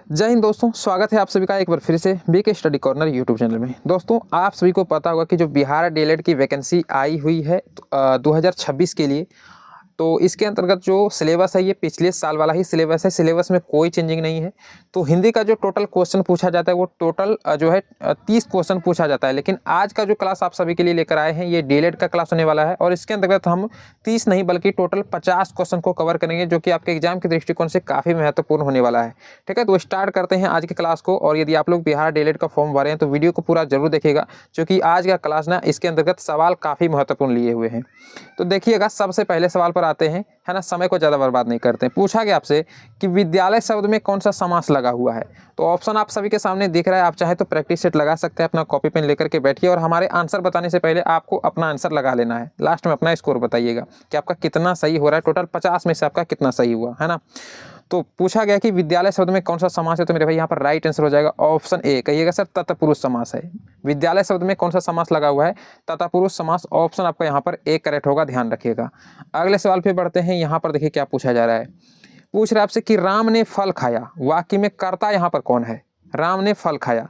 जय हिंद दोस्तों, स्वागत है आप सभी का एक बार फिर से BK study corner YouTube channel में। दोस्तों, आप सभी को पता होगा कि जो बिहार डीएलएड की वैकेंसी आई हुई है 2026 के लिए, तो इसके अंतर्गत जो सिलेबस है ये पिछले साल वाला ही सिलेबस है। सिलेबस में कोई चेंजिंग नहीं है। तो हिंदी का जो टोटल क्वेश्चन पूछा जाता है वो टोटल जो है 30 क्वेश्चन पूछा जाता है। लेकिन आज का जो क्लास आप सभी के लिए लेकर आए हैं ये डीएलएड का क्लास होने वाला है और इसके अंतर्गत हम 30 नहीं बल्कि टोटल 50 क्वेश्चन को कवर करेंगे, जो कि आपके एग्जाम के दृष्टिकोण से काफ़ी महत्वपूर्ण होने वाला है। ठीक है, तो स्टार्ट करते हैं आज के क्लास को। और यदि आप लोग बिहार डीएलएड का फॉर्म भरे हैं तो वीडियो को पूरा जरूर देखिएगा, क्योंकि आज का क्लास ना इसके अंतर्गत सवाल काफ़ी महत्वपूर्ण लिए हुए हैं। तो देखिएगा, सबसे पहले सवाल पर आते हैं, है ना। समय को ज़्यादा बर्बाद नहीं करते हैं। पूछा गया आपसे कि विद्यालय शब्द में कौन सा समास लगा हुआ है। तो ऑप्शन आप सभी के सामने दिख रहा है, आप चाहे तो प्रैक्टिस सेट लगा सकते हैं। अपना कॉपी पेन लेकर के बैठिए और हमारे आंसर बताने से पहले आपको अपना आंसर लगा लेना है। लास्ट में अपना स्कोर बताइएगा कि आपका कितना सही हो रहा है। टोटल 50 में से आपका कितना सही हुआ है ना। तो पूछा गया कि विद्यालय शब्द में कौन सा समास है, तो मेरे भाई यहाँ पर राइट आंसर हो जाएगा ऑप्शन ए। कहिएगा सर, तत्पुरुष समास है। विद्यालय शब्द में कौन सा समास लगा हुआ है, तत्पुरुष समास। ऑप्शन आपका यहाँ पर ए करेक्ट होगा, ध्यान रखिएगा। अगले सवाल पे बढ़ते हैं। यहाँ पर देखिए क्या पूछा जा रहा है। पूछ रहा है आपसे कि राम ने फल खाया, वाक्य में कर्ता यहाँ पर कौन है। राम ने फल खाया,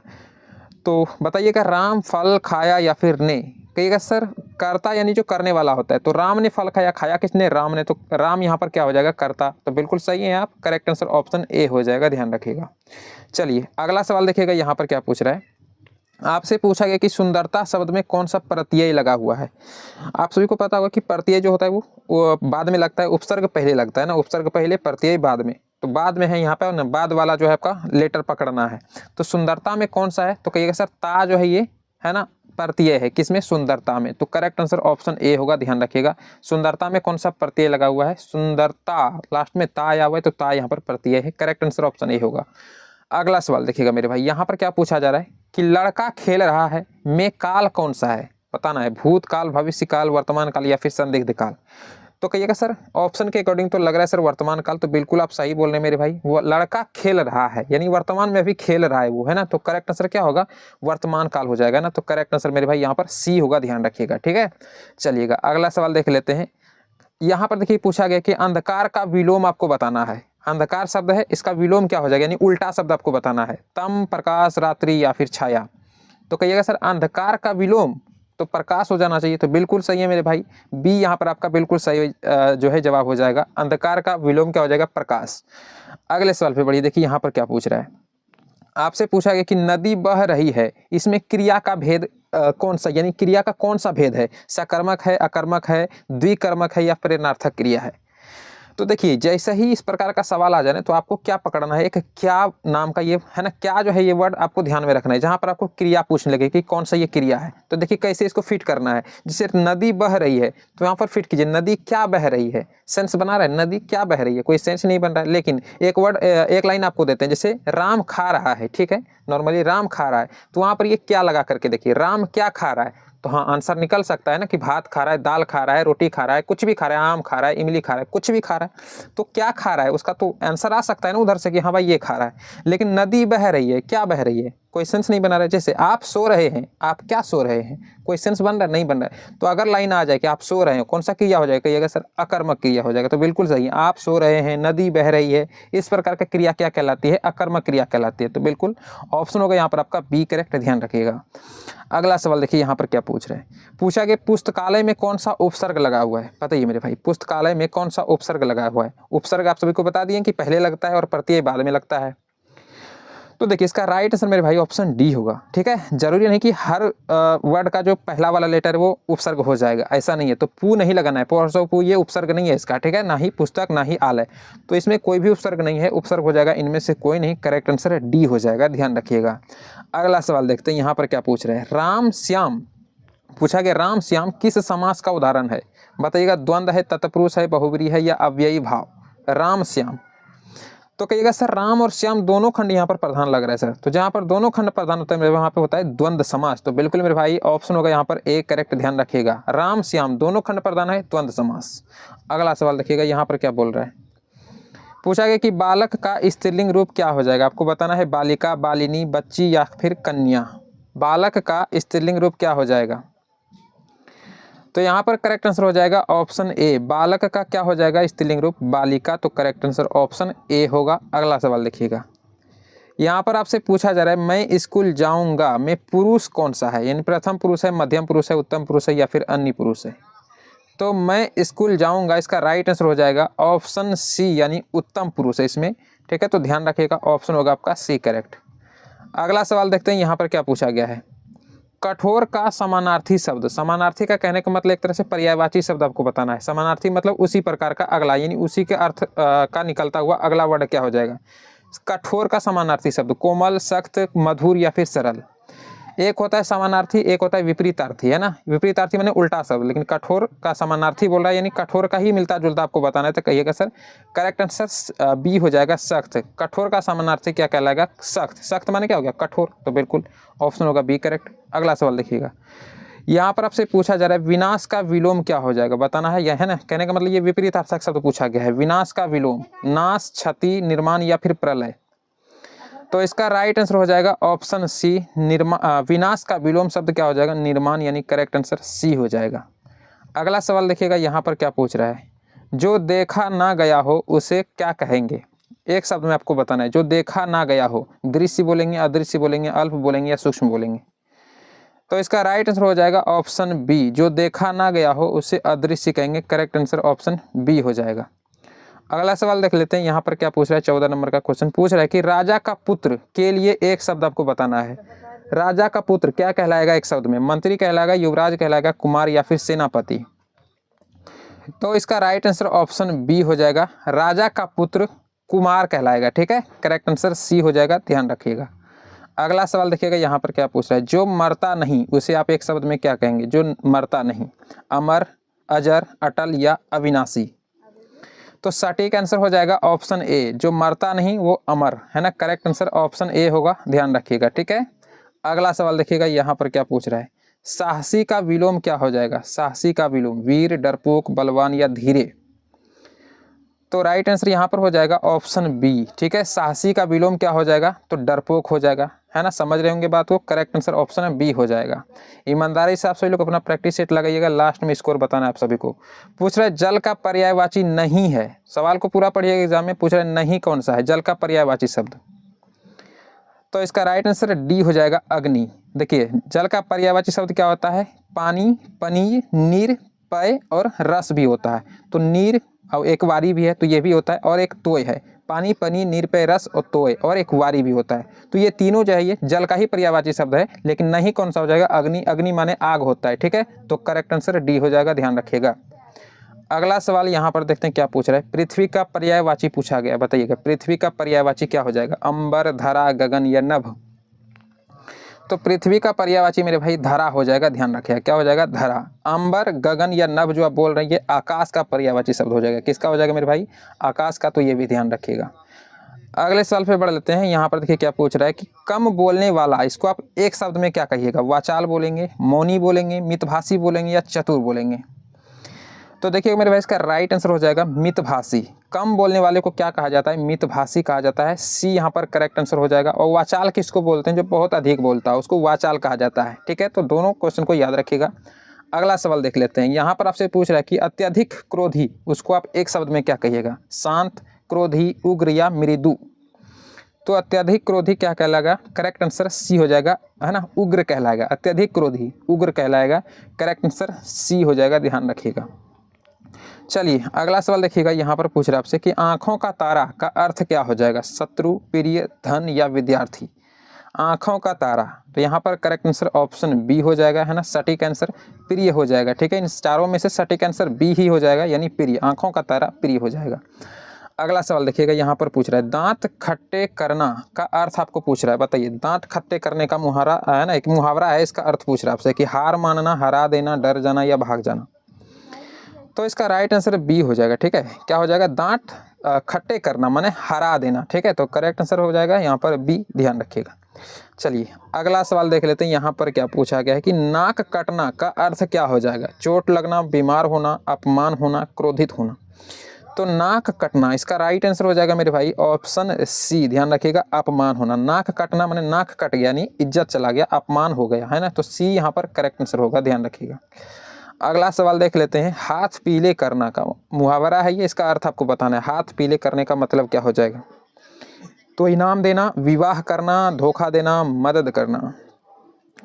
तो बताइएगा राम फल खाया या फिर ने। कहिएगा सर, कर्ता यानी जो करने वाला होता है। तो राम ने फल खाया, खाया किसने, राम ने। तो राम यहाँ पर क्या हो जाएगा, कर्ता। तो बिल्कुल सही है आप, करेक्ट आंसर ऑप्शन ए हो जाएगा, ध्यान रखिएगा। चलिए अगला सवाल देखिएगा, यहाँ पर क्या पूछ रहा है। आपसे पूछा गया कि सुंदरता शब्द में कौन सा प्रत्यय लगा हुआ है। आप सभी को पता होगा कि प्रत्यय जो होता है वो बाद में लगता है, उपसर्ग पहले लगता है ना। उपसर्ग पहले, प्रत्यय बाद में। तो बाद में है यहाँ पे ना, बाद वाला जो है आपका लेटर पकड़ना है। तो सुंदरता में कौन सा है, तो कहिएगा सर ता जो है ये, है ना, प्रत्यय है। किसमें, सुंदरता में। तो करेक्ट आंसर ऑप्शन ए होगा, ध्यान रखिएगा। सुंदरता में कौन सा प्रत्यय लगा हुआ है, सुंदरता। लास्ट में ता आया हुआ है तो ता यहाँ पर प्रत्यय है। करेक्ट आंसर ऑप्शन ए होगा। अगला सवाल देखिएगा मेरे भाई, यहाँ पर क्या पूछा जा रहा है कि लड़का खेल रहा है में काल कौन सा है। बताना है, भूतकाल, भविष्य काल, वर्तमान काल या फिर संदिग्ध काल। तो कहिएगा सर, ऑप्शन के अकॉर्डिंग तो लग रहा है सर वर्तमान काल। तो बिल्कुल आप सही बोल रहे हैं मेरे भाई। वो लड़का खेल रहा है यानी वर्तमान में अभी खेल रहा है वो, है ना। तो करेक्ट आंसर क्या होगा, वर्तमान काल हो जाएगा ना। तो करेक्ट आंसर मेरे भाई यहाँ पर सी होगा, ध्यान रखिएगा। ठीक है, चलिएगा अगला सवाल देख लेते हैं। यहाँ पर देखिए पूछा गया कि अंधकार का विलोम आपको बताना है। अंधकार शब्द है, इसका विलोम क्या हो जाएगा, यानी उल्टा शब्द आपको बताना है। तम, प्रकाश, रात्रि या फिर छाया। तो कहिएगा सर अंधकार का विलोम तो प्रकाश हो जाना चाहिए। तो बिल्कुल सही है मेरे भाई, बी यहाँ पर आपका बिल्कुल सही जो है जवाब हो जाएगा। अंधकार का विलोम क्या हो जाएगा, प्रकाश। अगले सवाल पे बढ़िए, देखिए यहाँ पर क्या पूछ रहा है। आपसे पूछा गया कि नदी बह रही है, इसमें क्रिया का भेद कौन सा, यानी क्रिया का कौन सा भेद है। सकर्मक है, अकर्मक है, द्विकर्मक है या प्रेरणार्थक क्रिया है। तो देखिए, जैसे ही इस प्रकार का सवाल आ जाए तो आपको क्या पकड़ना है, एक क्या नाम का ये है ना, क्या जो है ये वर्ड आपको ध्यान में रखना है। जहां पर आपको क्रिया पूछने लगे कि कौन सा ये क्रिया है, तो देखिए कैसे इसको फिट करना है। जैसे नदी बह रही है तो यहाँ पर फिट कीजिए, नदी क्या बह रही है। सेंस बना रहा है, नदी क्या बह रही है, कोई सेंस नहीं बन रहा है। लेकिन एक वर्ड, एक लाइन आपको देते हैं, जैसे राम खा रहा है। ठीक है, नॉर्मली राम खा रहा है, तो वहां पर ये क्या लगा करके देखिए, राम क्या खा रहा है। तो हाँ, आंसर निकल सकता है ना कि भात खा रहा है, दाल खा रहा है, रोटी खा रहा है, कुछ भी खा रहा है, आम खा रहा है, इमली खा रहा है, कुछ भी खा रहा है। तो क्या खा रहा है उसका तो आंसर आ सकता है ना उधर से कि हाँ भाई ये खा रहा है। लेकिन नदी बह रही है, क्या बह रही है, कोई सेंस नहीं बना रहा है। जैसे आप सो रहे हैं, आप क्या सो रहे हैं, कोई सेंस बन रहा है, नहीं बन रहा है। तो अगर लाइन आ जाए कि आप सो रहे हैं, कौन सा क्रिया हो जाएगा, कहिएगा सर अकर्मक क्रिया हो जाएगा। तो बिल्कुल सही है, आप सो रहे हैं, नदी बह रही है, इस प्रकार का क्रिया क्या कहलाती है, अकर्मक क्रिया कहलाती है। तो बिल्कुल ऑप्शन होगा यहाँ पर आपका बी करेक्ट, ध्यान रखिएगा। अगला सवाल देखिए यहाँ पर क्या पूछ रहे हैं। पूछा गया पुस्तकालय में कौन सा उपसर्ग लगा हुआ है। बताइए मेरे भाई, पुस्तकालय में कौन सा उपसर्ग लगा हुआ है। उपसर्ग आप सभी को बता दिए कि पहले लगता है और प्रत्यय बाद में लगता है। तो देखिए इसका राइट आंसर मेरे भाई ऑप्शन डी होगा। ठीक है, जरूरी नहीं कि हर वर्ड का जो पहला वाला लेटर है वो उपसर्ग हो जाएगा, ऐसा नहीं है। तो पू नहीं लगाना है, पू पू ये उपसर्ग नहीं है इसका। ठीक है, ना ही पुस्तक ना ही आलय, तो इसमें कोई भी उपसर्ग नहीं है, उपसर्ग हो जाएगा इनमें से कोई नहीं। करेक्ट आंसर डी हो जाएगा, ध्यान रखिएगा। अगला सवाल देखते हैं, यहाँ पर क्या पूछ रहे हैं। राम श्याम, पूछा गया राम श्याम किस समास का उदाहरण है। बताइएगा, द्वंद्व है, तत्पुरुष है, बहुब्रीहि है या अव्ययी भाव। राम श्याम, तो कहिएगा सर राम और श्याम दोनों खंड यहाँ पर प्रधान लग रहा है सर। तो जहाँ पर दोनों खंड प्रधान होता है मेरे वहाँ पे होता है द्वंद्व समास। तो बिल्कुल मेरे भाई ऑप्शन होगा यहाँ पर ए करेक्ट, ध्यान रखिएगा। राम श्याम दोनों खंड प्रधान है, द्वंद्व समास। अगला सवाल देखिएगा, यहाँ पर क्या बोल रहा है। पूछा गया कि बालक का स्त्रीलिंग रूप क्या हो जाएगा। आपको बताना है बालिका, बालिनी, बच्ची या फिर कन्या। बालक का स्त्रीलिंग रूप क्या हो जाएगा। तो यहाँ पर करेक्ट आंसर हो जाएगा ऑप्शन ए, बालक का क्या हो जाएगा स्त्रीलिंग रूप, बालिका। तो करेक्ट आंसर ऑप्शन ए होगा। अगला सवाल देखिएगा, यहाँ पर आपसे पूछा जा रहा है मैं स्कूल जाऊंगा में पुरुष कौन सा है, यानी प्रथम पुरुष है, मध्यम पुरुष है, उत्तम पुरुष है या फिर अन्य पुरुष है। तो मैं स्कूल जाऊंगा इसका राइट आंसर हो जाएगा ऑप्शन सी, यानी उत्तम पुरुष है इसमें। ठीक है, तो ध्यान रखिएगा ऑप्शन होगा आपका सी करेक्ट। अगला सवाल देखते हैं यहाँ पर क्या पूछा गया है। कठोर का समानार्थी शब्द, समानार्थी का कहने का मतलब एक तरह से पर्यायवाची शब्द आपको बताना है। समानार्थी मतलब उसी प्रकार का अगला, यानी उसी के अर्थ का निकलता हुआ अगला वर्ड क्या हो जाएगा। कठोर का समानार्थी शब्द कोमल, सख्त, मधुर या फिर सरल। एक होता है समानार्थी, एक होता है विपरीतार्थी, है ना। विपरीतार्थी माने उल्टा शब्द, लेकिन कठोर का समानार्थी बोल रहा है, यानी कठोर का ही मिलता जुलता आपको बताना है। तो कहिएगा सर करेक्ट आंसर बी हो जाएगा सख्त। कठोर का समानार्थी क्या कहलाएगा, सख्त। सख्त माने क्या हो गया, कठोर, तो बिल्कुल ऑप्शन होगा बी करेक्ट। अगला सवाल देखिएगा, यहाँ पर आपसे पूछा जा रहा है विनाश का विलोम क्या हो जाएगा, बताना है। यह है ना, कहने का मतलब ये विपरीतार्थक शब्द पूछा गया है। विनाश का विलोम, नाश, क्षति, निर्माण या फिर प्रलय। तो इसका राइट आंसर हो जाएगा ऑप्शन सी, विनाश का विलोम शब्द क्या हो जाएगा, निर्माण, यानी करेक्ट आंसर सी हो जाएगा। अगला सवाल देखिएगा, यहाँ पर क्या पूछ रहा है। जो देखा ना गया हो उसे क्या कहेंगे, एक शब्द में आपको बताना है। जो देखा ना गया हो, दृश्य बोलेंगे, अदृश्य बोलेंगे, अल्प बोलेंगे या सूक्ष्म बोलेंगे। तो इसका राइट आंसर हो जाएगा ऑप्शन बी, जो देखा ना गया हो उसे अदृश्य कहेंगे। करेक्ट आंसर ऑप्शन बी हो जाएगा। अगला सवाल देख लेते हैं, यहाँ पर क्या पूछ रहा है। 14 नंबर का क्वेश्चन पूछ रहा है कि राजा का पुत्र के लिए एक शब्द आपको बताना है। राजा का पुत्र क्या कहलाएगा एक शब्द में, मंत्री कहलाएगा, युवराज कहलाएगा, कुमार या फिर सेनापति। तो इसका राइट आंसर ऑप्शन बी हो जाएगा, राजा का पुत्र कुमार कहलाएगा। ठीक है, करेक्ट आंसर सी हो जाएगा, ध्यान रखिएगा। अगला सवाल देखिएगा, यहाँ पर क्या पूछ रहा है। जो मरता नहीं उसे आप एक शब्द में क्या कहेंगे, जो मरता नहीं, अमर, अजर, अटल या अविनाशी। तो सटीक आंसर हो जाएगा ऑप्शन ए, जो मरता नहीं वो अमर, है ना। करेक्ट आंसर ऑप्शन ए होगा, ध्यान रखिएगा। ठीक है, अगला सवाल देखिएगा, यहाँ पर क्या पूछ रहा है। साहसी का विलोम क्या हो जाएगा, साहसी का विलोम, वीर, डरपोक, बलवान या धीरे। तो राइट आंसर यहाँ पर हो जाएगा ऑप्शन बी। ठीक है, साहसी का विलोम क्या हो जाएगा, तो डरपोक हो जाएगा, है ना। समझ रहे होंगे बात को, करेक्ट आंसर ऑप्शन बी हो जाएगा। ईमानदारी से आप सभी लोग अपना प्रैक्टिस सेट लगाइएगा, लास्ट में स्कोर बताना है आप सभी को। पूछ रहा है जल का पर्यायवाची नहीं है, सवाल को पूरा पढ़िएगा, एग्जाम में पूछ रहा है नहीं कौन सा है जल का पर्यायवाची शब्द। तो इसका राइट आंसर डी हो जाएगा अग्नि। देखिए जल का पर्यायवाची शब्द क्या होता है, पानी, पनीर, नीर, पेय और रस भी होता है। तो नीर और एक वारी भी है, तो ये भी होता है, और एक तोय है। पानी, पनीर, नीर, पेय, रस और तोय, और एक वारी भी होता है। तो ये तीनों जो है ये जल का ही पर्यायवाची शब्द है, लेकिन नहीं कौन सा हो जाएगा, अग्नि। अग्नि माने आग होता है। ठीक है, तो करेक्ट आंसर डी हो जाएगा, ध्यान रखिएगा। अगला सवाल यहाँ पर देखते हैं क्या पूछ रहा है। पृथ्वी का पर्यायवाची पूछा गया, बताइएगा पृथ्वी का पर्यायवाची क्या हो जाएगा, अंबर, धरा, गगन या नभ। तो पृथ्वी का पर्यायवाची मेरे भाई धरा हो जाएगा, ध्यान रखिएगा। क्या हो जाएगा, धरा। अंबर, गगन या नभ जो आप बोल रहे हैं ये आकाश का पर्यायवाची शब्द हो जाएगा। किसका हो जाएगा मेरे भाई, आकाश का, तो ये भी ध्यान रखिएगा। अगले सवाल पे बढ़ लेते हैं, यहाँ पर देखिए क्या पूछ रहा है कि कम बोलने वाला, इसको आप एक शब्द में क्या कहिएगा, वाचाल बोलेंगे, मौनी बोलेंगे, मितभाषी बोलेंगे या चतुर बोलेंगे। तो देखिए मेरे भाई इसका राइट आंसर हो जाएगा मितभाषी। कम बोलने वाले को क्या कहा जाता है, मितभाषी कहा जाता है। सी यहाँ पर करेक्ट आंसर हो जाएगा। और वाचाल किसको बोलते हैं, जो बहुत अधिक बोलता है उसको वाचाल कहा जाता है। ठीक है, तो दोनों क्वेश्चन को याद रखिएगा। अगला सवाल देख लेते हैं, यहाँ पर आपसे पूछ रहा है कि अत्यधिक क्रोधी, उसको आप एक शब्द में क्या कहिएगा, शांत, क्रोधी, उग्र या मृदु। तो अत्यधिक क्रोधी क्या कहलाएगा, करेक्ट आंसर सी हो जाएगा, है ना, उग्र कहलाएगा। अत्यधिक क्रोधी उग्र कहलाएगा, करेक्ट आंसर सी हो जाएगा, ध्यान रखिएगा। चलिए अगला सवाल देखिएगा, यहाँ पर पूछ रहा है आपसे कि आँखों का तारा का अर्थ क्या हो जाएगा, शत्रु, प्रिय, धन या विद्यार्थी। आँखों का तारा, तो यहाँ पर करेक्ट आंसर ऑप्शन बी हो जाएगा, है ना। सटीक आंसर प्रिय हो जाएगा। ठीक है, इन चारों में से सटीक आंसर बी ही हो जाएगा, यानी प्रिय। आँखों का तारा प्रिय हो जाएगा। अगला सवाल देखिएगा, यहाँ पर पूछ रहा है दांत खट्टे करना का अर्थ आपको पूछ रहा है, बताइए। दांत खट्टे करने का मुहावरा है ना, एक मुहावरा है, इसका अर्थ पूछ रहा है आपसे कि हार मानना, हरा देना, डर जाना या भाग जाना। तो इसका राइट आंसर बी हो जाएगा। ठीक है, क्या हो जाएगा, दांत खट्टे करना माने हरा देना। ठीक है, तो करेक्ट आंसर हो जाएगा यहाँ पर बी, ध्यान रखिएगा। चलिए अगला सवाल देख लेते हैं, यहाँ पर क्या पूछा गया है कि नाक कटना का अर्थ क्या हो जाएगा, चोट लगना, बीमार होना, अपमान होना, क्रोधित होना। तो नाक कटना, इसका राइट आंसर हो जाएगा मेरे भाई ऑप्शन सी, ध्यान रखिएगा, अपमान होना। नाक कटना माने नाक कट गया, यानी इज्जत चला गया, अपमान हो गया, है ना। तो सी यहाँ पर करेक्ट आंसर होगा, ध्यान रखिएगा। अगला सवाल देख लेते हैं, हाथ पीले करना का मुहावरा है ये, इसका अर्थ आपको बताना है। हाथ पीले करने का मतलब क्या हो जाएगा, तो इनाम देना, विवाह करना, धोखा देना, मदद करना।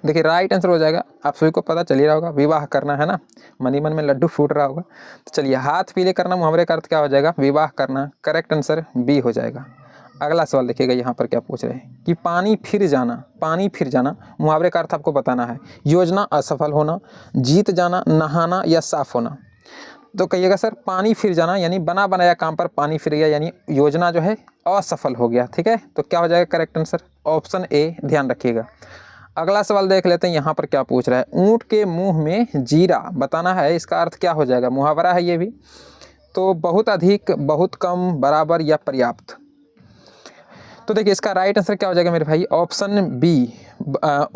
देखिए राइट आंसर हो जाएगा, आप सभी को पता चल ही रहा होगा, विवाह करना है ना, मन ही मन में लड्डू फूट रहा होगा। तो चलिए, हाथ पीले करना मुहावरे का अर्थ क्या हो जाएगा, विवाह करना। करेक्ट आंसर बी हो जाएगा। अगला सवाल देखिएगा यहाँ पर क्या पूछ रहे हैं कि पानी फिर जाना, पानी फिर जाना मुहावरे का अर्थ आपको बताना है। योजना असफल होना, जीत जाना, नहाना या साफ होना। तो कहिएगा सर पानी फिर जाना यानी बना बनाया काम पर पानी फिर गया, यानी योजना जो है असफल हो गया। ठीक है, तो क्या हो जाएगा करेक्ट आंसर, ऑप्शन ए ध्यान रखिएगा। अगला सवाल देख लेते हैं, यहाँ पर क्या पूछ रहा है, ऊंट के मुंह में जीरा बताना है, इसका अर्थ क्या हो जाएगा, मुहावरा है ये भी। तो बहुत अधिक, बहुत कम, बराबर या पर्याप्त। तो देखिए इसका राइट आंसर क्या हो जाएगा मेरे भाई, ऑप्शन बी,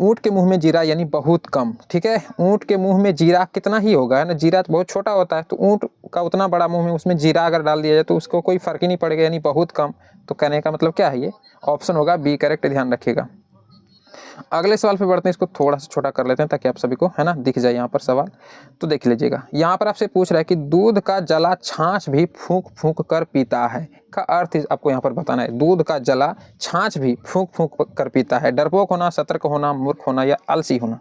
ऊंट के मुंह में जीरा यानी बहुत कम। ठीक है, ऊंट के मुंह में जीरा कितना ही होगा, है ना, जीरा तो बहुत छोटा होता है, तो ऊंट का उतना बड़ा मुंह में उसमें जीरा अगर डाल दिया जाए तो उसको कोई फर्क ही नहीं पड़ेगा, यानी बहुत कम। तो कहने का मतलब क्या है, ये ऑप्शन होगा बी करेक्ट, ध्यान रखिएगा। अगले सवाल पे बढ़ते हैं, इसको थोड़ा सा छोटा कर लेते हैं ताकि आप सभी को, है ना, दिख जाए यहाँ पर सवाल। तो देख लीजिएगा, यहाँ पर आपसे पूछ रहा है कि दूध का जला छाछ भी फूंक फूंक कर पीता है का अर्थ आपको यहाँ पर बताना है। दूध का जला छाछ भी फूंक फूंक कर पीता है, डरपोक होना, सतर्क होना, मूर्ख होना या आलसी होना।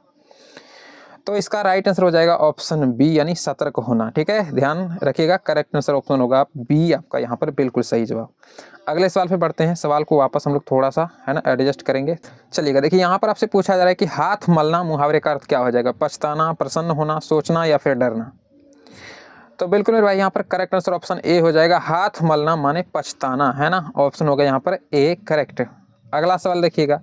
तो इसका राइट आंसर हो जाएगा ऑप्शन बी यानी सतर्क होना। ठीक है, ध्यान रखिएगा, करेक्ट आंसर ऑप्शन होगा बी आपका यहाँ पर बिल्कुल सही जवाब। अगले सवाल पे बढ़ते हैं, सवाल को वापस हम लोग थोड़ा सा, है ना, एडजस्ट करेंगे। चलिएगा, देखिए यहाँ पर आपसे पूछा जा रहा है कि हाथ मलना मुहावरे का अर्थ क्या हो जाएगा, पछताना, प्रसन्न होना, सोचना या फिर डरना। तो बिल्कुल मेरे भाई यहाँ पर करेक्ट आंसर ऑप्शन ए हो जाएगा, हाथ मलना माने पछताना, है ना, ऑप्शन होगा यहाँ पर ए करेक्ट। अगला सवाल देखिएगा,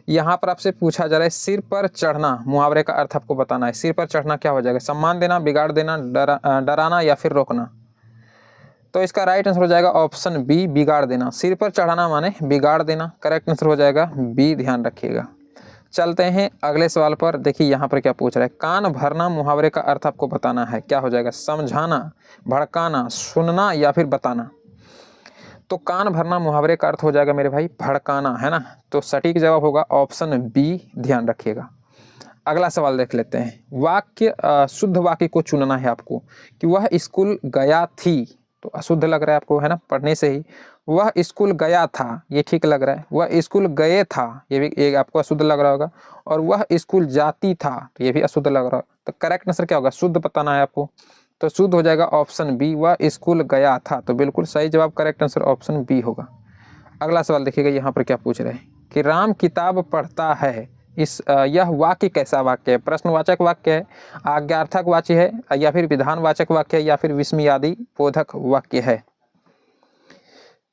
यहाँ पर आपसे पूछा जा रहा है सिर पर चढ़ना मुहावरे का अर्थ आपको बताना है। सिर पर चढ़ना क्या हो जाएगा, सम्मान देना, बिगाड़ देना, डराना या फिर रोकना। तो इसका राइट आंसर हो जाएगा ऑप्शन बी, बिगाड़ देना। सिर पर चढ़ाना माने बिगाड़ देना, करेक्ट आंसर हो जाएगा बी, ध्यान रखिएगा। चलते हैं अगले सवाल पर, देखिए यहाँ पर क्या पूछ रहा है, कान भरना मुहावरे का अर्थ आपको बताना है, क्या हो जाएगा, समझाना, भड़काना, सुनना या फिर बताना। तो कान भरना मुहावरे का अर्थ हो जाएगा मेरे भाई भड़काना, है ना, तो सटीक जवाब होगा ऑप्शन बी, ध्यान रखिएगा। अगला सवाल देख लेते हैं, वाक्य शुद्ध वाक्य को चुनना है आपको कि वह स्कूल गया थी, तो अशुद्ध लग रहा है आपको, है ना, पढ़ने से ही। वह स्कूल गया था, ये ठीक लग रहा है। वह स्कूल गए था, ये भी एक आपको अशुद्ध लग रहा होगा। और वह स्कूल जाती था, तो ये भी अशुद्ध लग रहा है। तो करेक्ट आंसर क्या होगा, शुद्ध बताना है आपको, तो शुद्ध हो जाएगा ऑप्शन बी, वह स्कूल गया था। तो बिल्कुल सही जवाब, करेक्ट आंसर ऑप्शन बी होगा। अगला सवाल देखिएगा, यहाँ पर क्या पूछ रहे हैं कि राम किताब पढ़ता है, यह वाक्य कैसा वाक्य है, प्रश्नवाचक वाक्य है, आज्ञार्थक वाक्य है या फिर विधानवाचक वाक्य है या फिर विस्मयादि बोधक वाक्य है।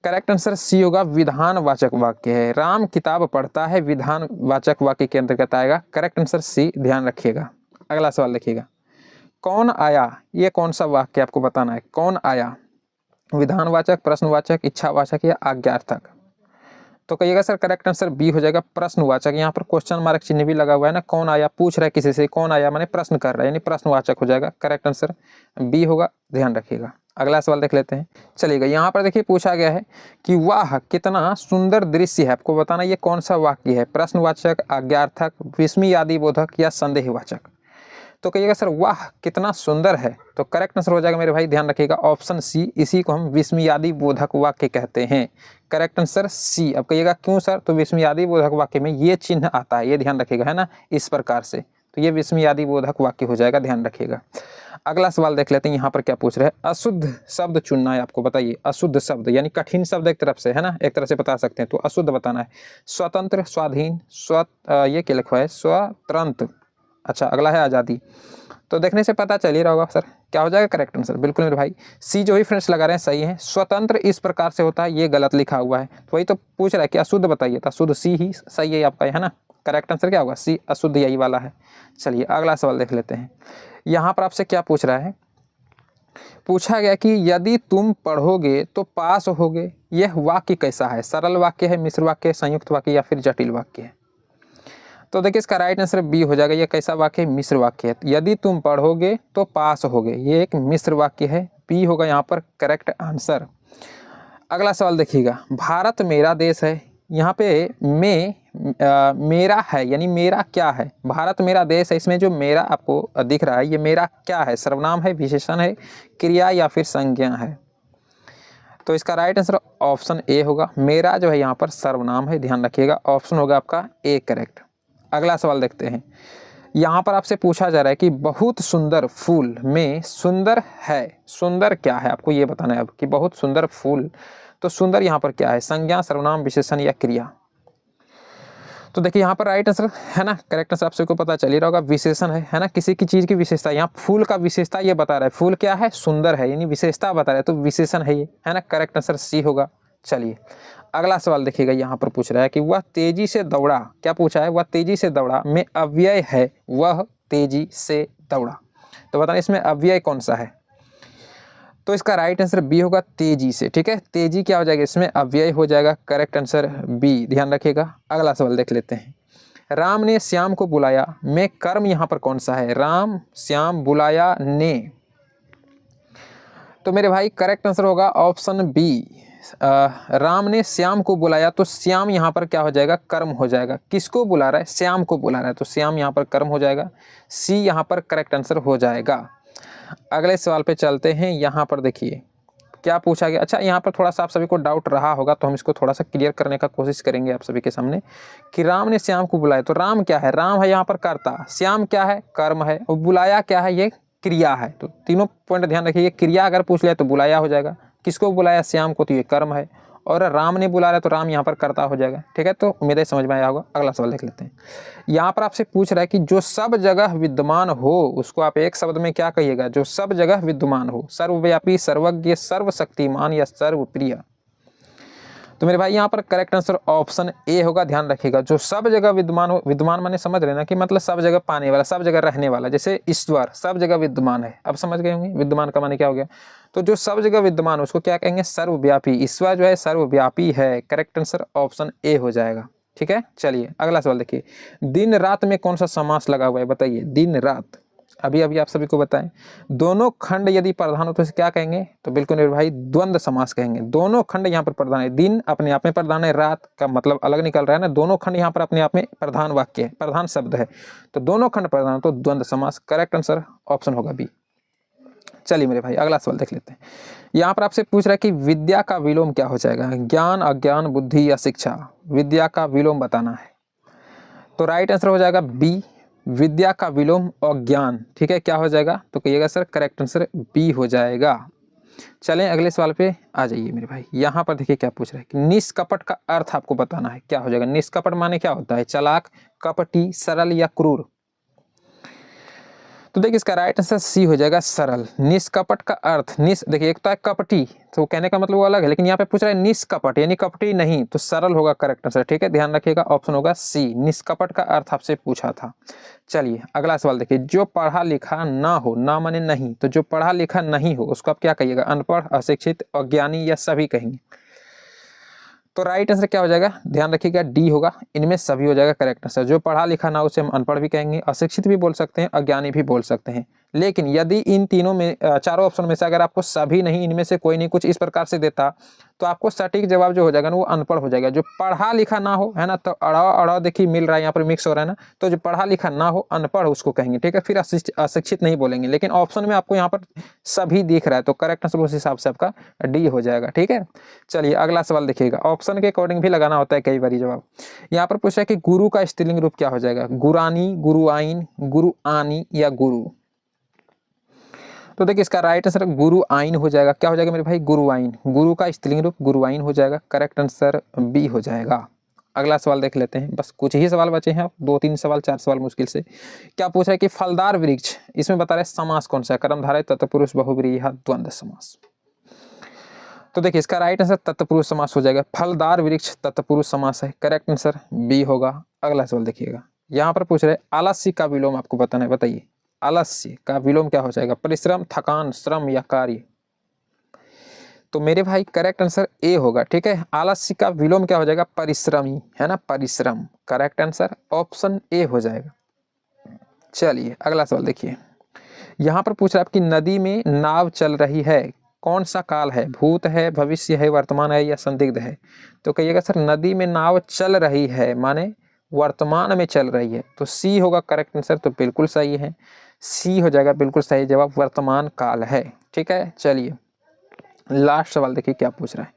करेक्ट आंसर सी होगा, विधानवाचक वाक्य है। राम किताब पढ़ता है विधानवाचक वाक्य के अंतर्गत आएगा, करेक्ट आंसर सी, ध्यान रखिएगा। अगला सवाल देखिएगा, कौन आया, ये कौन सा वाक्य आपको बताना है, कौन आया, विधानवाचक, प्रश्नवाचक, इच्छावाचक या आज्ञार्थक। तो कहिएगा सर करेक्ट आंसर बी हो जाएगा, प्रश्नवाचक। यहाँ पर क्वेश्चन मार्क चिन्ह भी लगा हुआ है ना, कौन आया, पूछ रहा है किसी से, कौन आया माने प्रश्न कर रहा है, यानी प्रश्नवाचक हो जाएगा, करेक्ट आंसर बी होगा, ध्यान रखिएगा। अगला सवाल देख लेते हैं, चलिएगा, यहाँ पर देखिए पूछा गया है कि वाह कितना सुंदर दृश्य है, आपको बताना ये कौन सा वाक्य है, प्रश्नवाचक, आज्ञार्थक, विस्मयादि बोधक या संदेहवाचक। तो कहिएगा सर वाह कितना सुंदर है, तो करेक्ट आंसर हो जाएगा मेरे भाई, ध्यान रखिएगा ऑप्शन सी, इसी को हम विस्मयादि बोधक वाक्य कहते हैं, करेक्ट आंसर सी। अब कहिएगा क्यों सर, तो विस्मयादि बोधक वाक्य में ये चिन्ह आता है, ये ध्यान रखिएगा, है ना, इस प्रकार से, तो ये विस्मयादि बोधक वाक्य हो जाएगा, ध्यान रखिएगा। अगला सवाल देख लेते हैं, यहाँ पर क्या पूछ रहे हैं, अशुद्ध शब्द चुनना है आपको, बताइए अशुद्ध शब्द यानी कठिन शब्द एक तरफ से, है ना, एक तरह से बता सकते हैं, तो अशुद्ध बताना है। स्वतंत्र, स्वाधीन, ये क्या लिखा है, स्वतंत्र, अच्छा अगला है आज़ादी। तो देखने से पता चल ही रहा होगा सर क्या हो जाएगा करेक्ट आंसर, बिल्कुल मेरे भाई सी जो ही फ्रेंड्स लगा रहे हैं सही है। स्वतंत्र इस प्रकार से होता है, ये गलत लिखा हुआ है, तो वही तो पूछ रहा है कि अशुद्ध बताइए, तो अशुद्ध सी ही सही है आपका, है ना, करेक्ट आंसर क्या होगा सी, अशुद्ध यही वाला है। चलिए अगला सवाल देख लेते हैं, यहाँ पर आपसे क्या पूछ रहा है, पूछा गया कि यदि तुम पढ़ोगे तो पास होगे, यह वाक्य कैसा है, सरल वाक्य है, मिश्र वाक्य है, संयुक्त वाक्य या फिर जटिल वाक्य है। तो देखिए इसका राइट आंसर बी हो जाएगा, ये कैसा वाक्य है, मिश्र वाक्य है। यदि तुम पढ़ोगे तो पास होगे, ये एक मिश्र वाक्य है, बी होगा यहाँ पर करेक्ट आंसर। अगला सवाल देखिएगा, भारत मेरा देश है, यहाँ पे मेरा है यानी मेरा क्या है, भारत मेरा देश है, इसमें जो मेरा आपको दिख रहा है ये मेरा क्या है, सर्वनाम है, विशेषण है, क्रिया या फिर संज्ञा है। तो इसका राइट आंसर ऑप्शन ए होगा। मेरा जो है यहाँ पर सर्वनाम है, ध्यान रखिएगा, ऑप्शन होगा आपका ए करेक्ट। अगला सवाल देखते हैं। यहाँ पर आपसे पूछा जा रहा है कि बहुत सुंदर फूल में सुंदर है, सुंदर क्या है, आपको ये बताना है अब कि बहुत सुंदर फूल, तो सुंदर यहाँ पर क्या है, संज्ञा, सर्वनाम, विशेषण या क्रिया। तो देखिए यहाँ पर राइट आंसर है ना, करेक्ट आंसर आप सबको पता चल ही रहा होगा, विशेषण है ना, किसी की चीज की विशेषता। यहाँ फूल का विशेषता ये बता रहा है, फूल क्या है, सुंदर है, यानी विशेषता बता रहा है, तो विशेषण है ये, है ना, करेक्ट आंसर सी होगा। चलिए अगला सवाल देखिएगा, यहाँ पर पूछ रहा है कि वह तेजी से दौड़ा, क्या पूछा है, वह तेजी से दौड़ा में अव्यय है, वह तेजी से दौड़ा, तो बताना इसमें अव्यय कौन सा है। तो इसका राइट आंसर बी होगा, तेजी से। ठीक है, तेजी क्या हो जाएगा, इसमें अव्यय हो जाएगा, करेक्ट आंसर बी, ध्यान रखिएगा। अगला सवाल देख लेते हैं। राम ने श्याम को बुलाया में कर्म यहाँ पर कौन सा है, राम श्याम बुलाया ने, तो मेरे भाई करेक्ट आंसर होगा ऑप्शन बी, राम ने श्याम को बुलाया, तो श्याम यहाँ पर क्या हो जाएगा, कर्म हो जाएगा। किसको बुला रहा है, श्याम को बुला रहा है, तो श्याम यहाँ पर कर्म हो जाएगा, सी यहाँ पर करेक्ट आंसर हो जाएगा। अगले सवाल पे चलते हैं। यहाँ पर देखिए क्या पूछा गया। अच्छा, यहाँ पर थोड़ा सा आप सभी को डाउट रहा होगा, तो हम इसको थोड़ा सा क्लियर करने का कोशिश करेंगे आप सभी के सामने कि राम ने श्याम को बुलाया, तो राम क्या है, राम है यहाँ पर कर्ता, श्याम क्या है, कर्म है, और बुलाया क्या है, ये क्रिया है। तो तीनों पॉइंट ध्यान रखिए, क्रिया अगर पूछ लिया तो बुलाया हो जाएगा, किसको बुलाया, श्याम को, तो ये कर्म है, और राम ने बुला रहा है तो राम यहाँ पर कर्ता हो जाएगा। ठीक है, तो उम्मीद है समझ में आया होगा। अगला सवाल देख लेते हैं। यहाँ पर आपसे पूछ रहा है कि जो सब जगह विद्यमान हो उसको आप एक शब्द में क्या कहिएगा, जो सब जगह विद्यमान हो, सर्वव्यापी, सर्वज्ञ, सर्वशक्तिमान या सर्वप्रिय। तो मेरे भाई यहाँ पर करेक्ट आंसर ऑप्शन ए होगा, ध्यान रखिएगा। जो सब जगह विद्यमान हो, विद्यमान माने समझ रहे ना कि मतलब सब जगह पाने वाला, सब जगह रहने वाला, जैसे ईश्वर सब जगह विद्यमान है, अब समझ गए होंगे विद्यमान का माने क्या हो गया। तो जो सब जगह विद्यमान हो उसको क्या कहेंगे, सर्वव्यापी। ईश्वर जो है सर्वव्यापी है, करेक्ट आंसर ऑप्शन ए हो जाएगा। ठीक है, चलिए अगला सवाल देखिए। दिन रात में कौन सा समास लगा हुआ है, बताइए, दिन रात, अभी अभी आप सभी को बताएं। दोनों खंड यदि प्रधान हो तो इसे क्या कहेंगे, तो बिल्कुल मेरे भाई द्वंद्व समास कहेंगे। दोनों खंड यहाँ पर प्रधान है, दिन अपने आप में प्रधान है, रात का मतलब अलग निकल रहा है ना, दोनों खंड यहाँ पर अपने आप में प्रधान वाक्य है, प्रधान शब्द है, तो दोनों खंड प्रधान, तो द्वंद्व समास, करेक्ट आंसर ऑप्शन होगा बी। चलिए मेरे भाई अगला सवाल देख लेते हैं। यहाँ पर आपसे पूछ रहा है कि विद्या का विलोम क्या हो जाएगा, ज्ञान, अज्ञान, बुद्धि या शिक्षा, विद्या का विलोम बताना है। तो राइट आंसर हो जाएगा बी, विद्या का विलोम अज्ञान। ठीक है, क्या हो जाएगा, तो कहिएगा सर करेक्ट आंसर बी हो जाएगा। चलें अगले सवाल पे आ जाइए मेरे भाई। यहाँ पर देखिए क्या पूछ रहा है कि निष्कपट का अर्थ आपको बताना है, क्या हो जाएगा। निष्कपट माने क्या होता है, चालाक, कपटी, सरल या क्रूर। तो देखिए इसका राइट आंसर सी हो जाएगा, सरल। निष्कपट का अर्थ, देखिए एक तो है कपटी, तो कहने का मतलब वो अलग है, लेकिन यहाँ पे पूछ रहा है निष्कपट यानी कपटी नहीं, तो सरल होगा करेक्ट आंसर। ठीक है, ध्यान रखिएगा, ऑप्शन होगा सी, निष्कपट का अर्थ आपसे पूछा था। चलिए अगला सवाल देखिए। जो पढ़ा लिखा ना हो, ना माने नहीं, तो जो पढ़ा लिखा नहीं हो उसको आप क्या कहिएगा, अनपढ़, अशिक्षित, अज्ञानी या सभी कहेंगे। तो राइट आंसर क्या हो जाएगा, ध्यान रखिएगा डी होगा, इनमें सभी हो जाएगा करेक्ट आंसर। जो पढ़ा लिखा ना उसे हम अनपढ़ भी कहेंगे, अशिक्षित भी बोल सकते हैं, अज्ञानी भी बोल सकते हैं। लेकिन यदि इन तीनों में चारों ऑप्शन में से अगर आपको सभी नहीं, इनमें से कोई नहीं, कुछ इस प्रकार से देता, तो आपको सटीक जवाब जो हो जाएगा ना वो अनपढ़ हो जाएगा। जो पढ़ा लिखा ना हो, है ना, तो अड़ा देखिए मिल रहा है यहाँ पर, मिक्स हो रहा है ना, तो जो पढ़ा लिखा ना हो अनपढ़ उसको कहेंगे। ठीक है, फिर अशिक्षित नहीं बोलेंगे, लेकिन ऑप्शन में आपको यहाँ पर सभी दिख रहा है, तो करेक्ट आंसर उस हिसाब से आपका डी हो जाएगा। ठीक है, चलिए अगला सवाल देखिएगा। ऑप्शन के अकॉर्डिंग भी लगाना होता है कई बार जवाब। यहाँ पर पूछा है कि गुरु का स्त्रीलिंग रूप क्या हो जाएगा, गुरानी, गुरुआइन, गुरु आनी या गुरु। तो देखिए इसका राइट आंसर गुरु आइन हो जाएगा। क्या हो जाएगा मेरे भाई, गुरु आइन। गुरु का स्त्रीलिंग रूप गुरु आइन हो जाएगा, करेक्ट आंसर बी हो जाएगा। अगला सवाल देख लेते हैं, बस कुछ ही सवाल बचे हैं, 2-3 सवाल 4 सवाल मुश्किल से। क्या पूछ रहा है कि फलदार वृक्ष, इसमें बता रहे समास कौन सा है, कर्मधारय, तत्पुरुष, बहुब्रीहि या द्वंद्व समास। तो देखिए इसका राइट आंसर तत्पुरुष समास हो जाएगा। फलदार वृक्ष तत्पुरुष समास है, करेक्ट आंसर बी होगा। अगला सवाल देखिएगा, यहाँ पर पूछ रहे आलस्य का विलोम आपको बताना है, बताइए आलस्य का विलोम क्या हो जाएगा, परिश्रम, थकान, श्रम या कार्य। तो मेरे भाई करेक्ट आंसर ए होगा। ठीक है, आलस्य का विलोम क्या हो जाएगा, परिश्रमी, है ना, परिश्रम, करेक्ट आंसर ऑप्शन ए हो जाएगा। चलिए अगला सवाल देखिए, यहाँ पर पूछ रहा है आपकी नदी में नाव चल रही है, कौन सा काल है, भूत है, भविष्य है, वर्तमान है या संदिग्ध है। तो कहिएगा सर नदी में नाव चल रही है माने वर्तमान में चल रही है, तो सी होगा करेक्ट आंसर। तो बिल्कुल सही है, सी हो जाएगा बिल्कुल सही जवाब, वर्तमान काल है। ठीक है, चलिए लास्ट सवाल देखिए क्या पूछ रहा है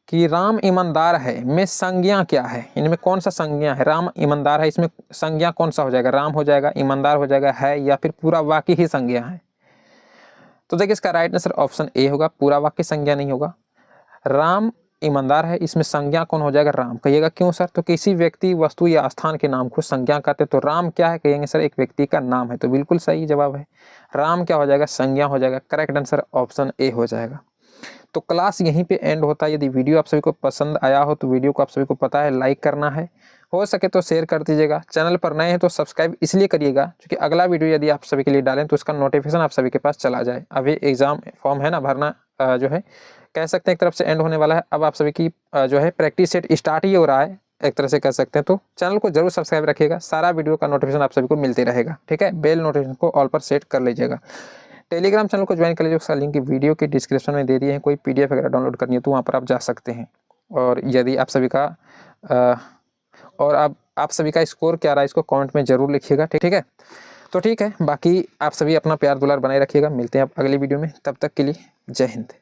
कि राम ईमानदार है में संज्ञा क्या है, इनमें कौन सा संज्ञा है। राम ईमानदार है, इसमें संज्ञा कौन सा हो जाएगा, राम हो जाएगा, ईमानदार हो जाएगा, है, या फिर पूरा वाक्य ही संज्ञा है। तो देखिए इसका राइट आंसर ऑप्शन ए होगा, पूरा वाक्य संज्ञा नहीं होगा। राम ईमानदार है, इसमें संज्ञा कौन हो जाएगा, राम। कहिएगा क्यों सर, तो किसी व्यक्ति, वस्तु या स्थान के नाम को संज्ञा कहते हैं। तो राम क्या है, कहेंगे सर एक व्यक्ति का नाम है। तो बिल्कुल सही जवाब है, राम क्या हो जाएगा, संज्ञा हो जाएगा। करेक्ट आंसर ऑप्शन ए हो जाएगा। तो क्लास यहीं पे एंड होता है। यदि वीडियो आप सभी को पसंद आया हो तो वीडियो को आप सभी को पता है लाइक करना है, हो सके तो शेयर कर दीजिएगा। चैनल पर नए हैं तो सब्सक्राइब इसलिए करिएगा क्योंकि अगला वीडियो यदि आप सभी के लिए डालें तो उसका नोटिफिकेशन आप सभी के पास चला जाए। अभी एग्जाम फॉर्म है ना भरना, जो है कह सकते हैं एक तरफ से एंड होने वाला है। अब आप सभी की जो है प्रैक्टिस सेट स्टार्ट ही हो रहा है एक तरह से कह सकते हैं। तो चैनल को जरूर सब्सक्राइब रखिएगा, सारा वीडियो का नोटिफिकेशन आप सभी को मिलते रहेगा। ठीक है, बेल नोटिफिकेशन को ऑल पर सेट कर लीजिएगा। टेलीग्राम चैनल को ज्वाइन कर लीजिए, उसका लिंक वीडियो के डिस्क्रिप्शन में दे दिए हैं। कोई पीडीएफ वगैरह डाउनलोड करनी है तो वहाँ पर आप जा सकते हैं। और यदि आप सभी का और आप सभी का स्कोर क्या रहा है इसको कमेंट में जरूर लिखिएगा। ठीक है, तो ठीक है, बाकी आप सभी अपना प्यार दुलार बनाए रखिएगा। मिलते हैं आप अगली वीडियो में, तब तक के लिए जय हिंद।